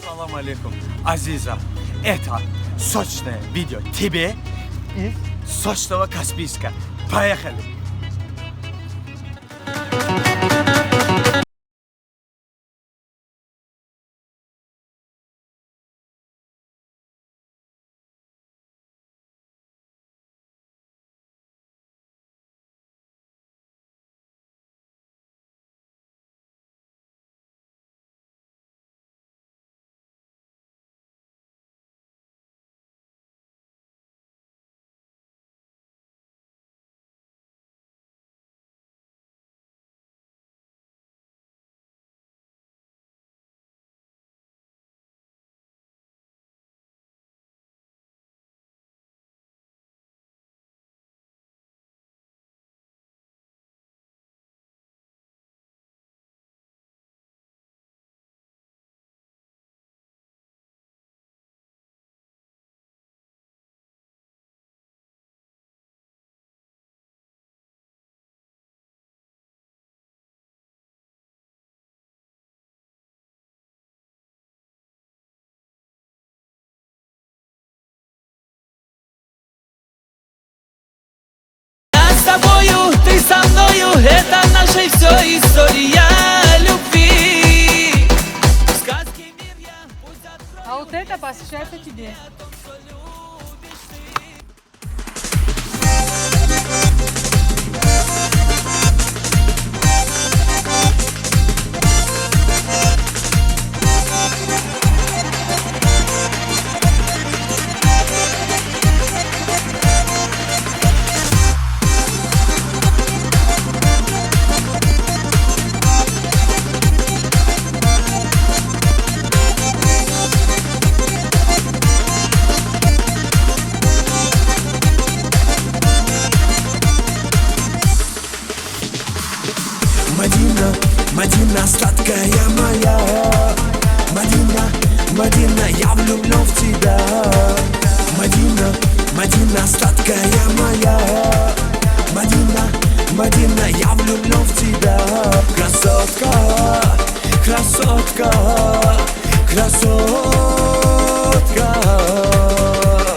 Салам алейкум, Азиза. Это сочное видео тебе из сочного Каспийска. Поехали! Ты со мною, это наша все история любви. Сказки мир я пусть открою. А вот это посвящается тебе. Мадина, сладкая моя. Мадина, я влюблен в тебя. Мадина, сладкая моя. Мадина, я влюблен в тебя. Красотка, красотка, красотка.